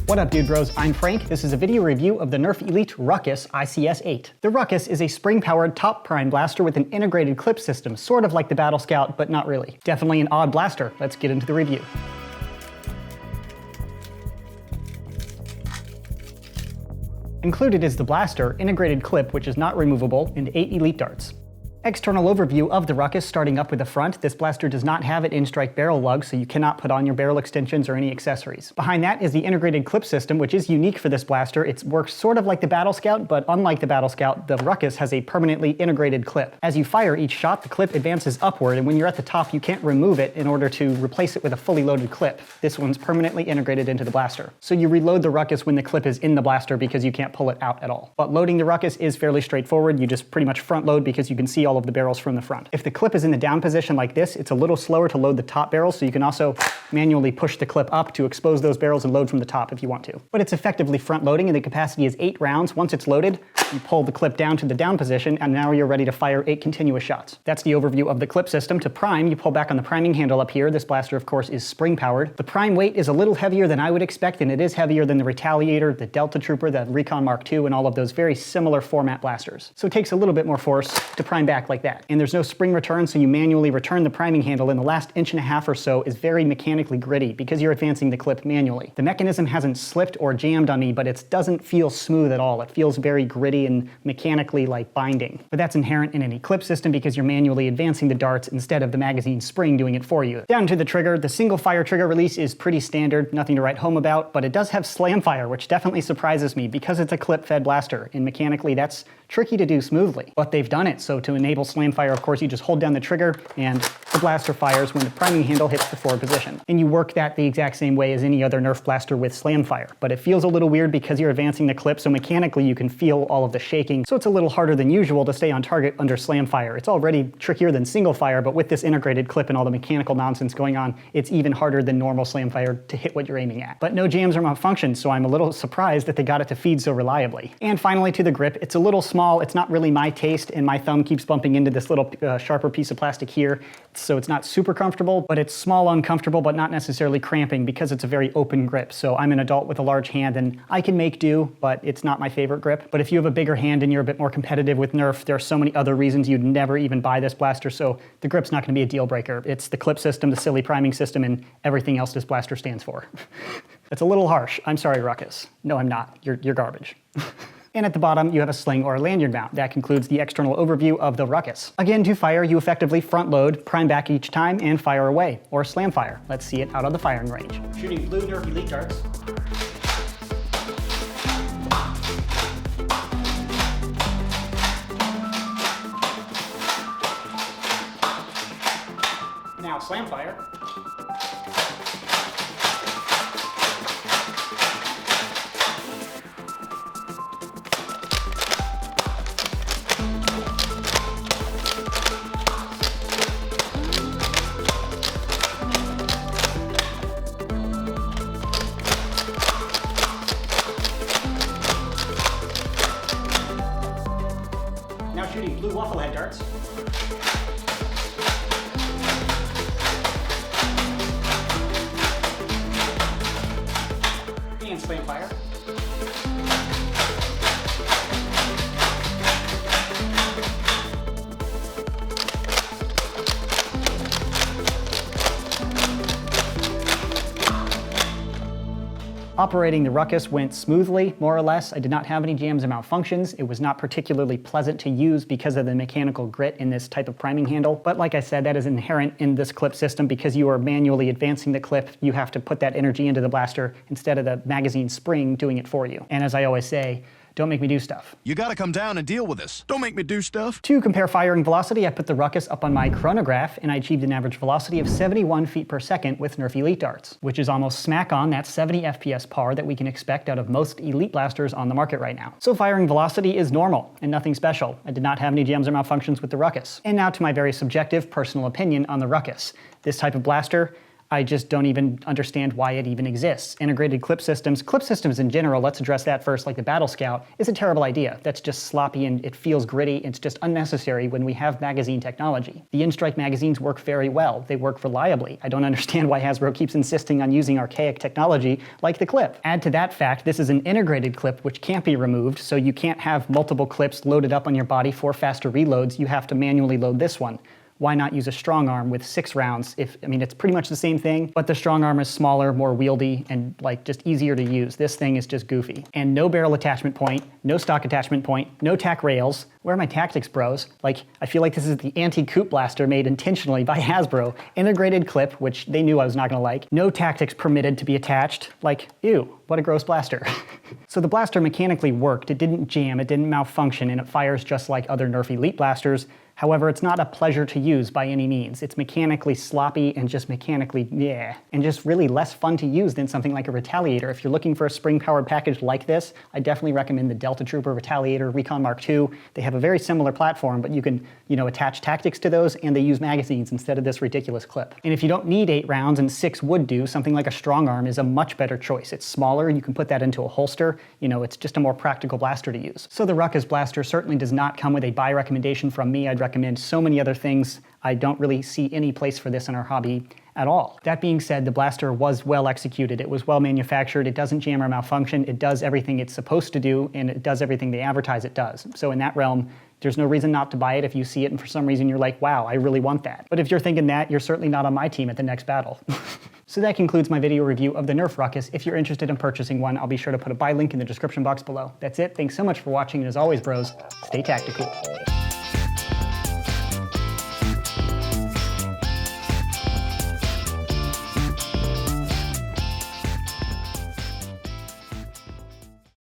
What up, dude bros? I'm Frank. This is a video review of the Nerf Elite Rukkus ICS-8. The Rukkus is a spring-powered top prime blaster with an integrated clip system, sort of like the Battle Scout, but not really. Definitely an odd blaster. Let's get into the review. Included is the blaster, integrated clip, which is not removable, and 8 Elite darts. External overview of the Rukkus, starting up with the front. This blaster does not have an in-strike barrel lug, so you cannot put on your barrel extensions or any accessories. Behind that is the integrated clip system, which is unique for this blaster. It works sort of like the Battle Scout, but unlike the Battle Scout, the Rukkus has a permanently integrated clip. As you fire each shot, the clip advances upward, and when you're at the top, you can't remove it in order to replace it with a fully loaded clip. This one's permanently integrated into the blaster. So you reload the Rukkus when the clip is in the blaster because you can't pull it out at all. But loading the Rukkus is fairly straightforward. You just pretty much front load because you can see all of the barrels from the front. If the clip is in the down position like this, it's a little slower to load the top barrels, so you can also manually push the clip up to expose those barrels and load from the top if you want to. But it's effectively front loading, and the capacity is 8 rounds. Once it's loaded, you pull the clip down to the down position, and now you're ready to fire 8 continuous shots. That's the overview of the clip system. To prime, you pull back on the priming handle up here. This blaster, of course, is spring-powered. The prime weight is a little heavier than I would expect, and it is heavier than the Retaliator, the Delta Trooper, the Recon Mark II, and all of those very similar format blasters. So it takes a little bit more force to prime back like that. And there's no spring return, so you manually return the priming handle, and the last inch and a half or so is very mechanically gritty because you're advancing the clip manually. The mechanism hasn't slipped or jammed on me, but it doesn't feel smooth at all. It feels very gritty and mechanically like binding. But that's inherent in any clip system because you're manually advancing the darts instead of the magazine spring doing it for you. Down to the trigger, the single fire trigger release is pretty standard, nothing to write home about, but it does have slam fire, which definitely surprises me because it's a clip-fed blaster, and mechanically that's tricky to do smoothly. But they've done it, so to enable slam fire, of course, you just hold down the trigger and the blaster fires when the priming handle hits the forward position. And you work that the exact same way as any other Nerf blaster with slam fire. But it feels a little weird because you're advancing the clip, so mechanically you can feel all of the shaking, so it's a little harder than usual to stay on target under slam fire. It's already trickier than single fire, but with this integrated clip and all the mechanical nonsense going on, it's even harder than normal slam fire to hit what you're aiming at. But no jams or malfunctions, so I'm a little surprised that they got it to feed so reliably. And finally, to the grip. It's a little small, it's not really my taste, and my thumb keeps bumping into this little sharper piece of plastic here, so it's not super comfortable, but it's small, uncomfortable, but not necessarily cramping because it's a very open grip. So I'm an adult with a large hand, and I can make do, but it's not my favorite grip. But if you have a bigger hand and you're a bit more competitive with Nerf, there are so many other reasons you'd never even buy this blaster, so the grip's not going to be a deal breaker. It's the clip system, the silly priming system, and everything else this blaster stands for. It's a little harsh. I'm sorry, Rukkus. No, I'm not. You're garbage. And at the bottom, you have a sling or a lanyard mount. That concludes the external overview of the Rukkus. Again, to fire, you effectively front load, prime back each time, and fire away, or slam fire. Let's see it out on the firing range. Shooting blue Nerf Elite darts. Now slam fire. Now shooting blue waffle head darts. And slam fire. Operating the Rukkus went smoothly, more or less. I did not have any jams or malfunctions. It was not particularly pleasant to use because of the mechanical grit in this type of priming handle. But like I said, that is inherent in this clip system because you are manually advancing the clip. You have to put that energy into the blaster instead of the magazine spring doing it for you. And as I always say, don't make me do stuff. You gotta come down and deal with this. Don't make me do stuff. To compare firing velocity, I put the Rukkus up on my chronograph, and I achieved an average velocity of 71 feet per second with Nerf Elite darts, which is almost smack on that 70 FPS par that we can expect out of most Elite blasters on the market right now. So firing velocity is normal and nothing special. I did not have any jams or malfunctions with the Rukkus. And now to my very subjective personal opinion on the Rukkus. This type of blaster, I just don't even understand why it even exists. Integrated clip systems in general, let's address that first, like the Battle Scout, is a terrible idea. That's just sloppy and it feels gritty. It's just unnecessary when we have magazine technology. The in-strike magazines work very well. They work reliably. I don't understand why Hasbro keeps insisting on using archaic technology like the clip. Add to that fact, this is an integrated clip which can't be removed, so you can't have multiple clips loaded up on your body for faster reloads. You have to manually load this one. Why not use a strong arm with 6 rounds? It's pretty much the same thing, but the strong arm is smaller, more wieldy, and just easier to use. This thing is just goofy. And no barrel attachment point, no stock attachment point, no tack rails. Where are my tactics, bros? I feel like this is the anti-coupe blaster made intentionally by Hasbro. Integrated clip, which they knew I was not gonna like. No tactics permitted to be attached. Ew, what a gross blaster. So the blaster mechanically worked. It didn't jam, it didn't malfunction, and it fires just like other Nerf Elite blasters. However, it's not a pleasure to use by any means. It's mechanically sloppy and just mechanically, and just really less fun to use than something like a Retaliator. If you're looking for a spring-powered package like this, I definitely recommend the Delta Trooper, Retaliator, Recon Mark II. They have a very similar platform, but you can, attach tactics to those, and they use magazines instead of this ridiculous clip. And if you don't need 8 rounds and 6 would do, something like a strong arm is a much better choice. It's smaller, you can put that into a holster, it's just a more practical blaster to use. So the Rukkus blaster certainly does not come with a buy recommendation from me. I'd recommend so many other things. I don't really see any place for this in our hobby at all. That being said, the blaster was well executed. It was well manufactured. It doesn't jam or malfunction. It does everything it's supposed to do, and it does everything they advertise it does. So in that realm, there's no reason not to buy it if you see it and for some reason you're like, wow, I really want that. But if you're thinking that, you're certainly not on my team at the next battle. So that concludes my video review of the Nerf Rukkus. If you're interested in purchasing one, I'll be sure to put a buy link in the description box below. That's it. Thanks so much for watching, and as always, bros, stay tactical.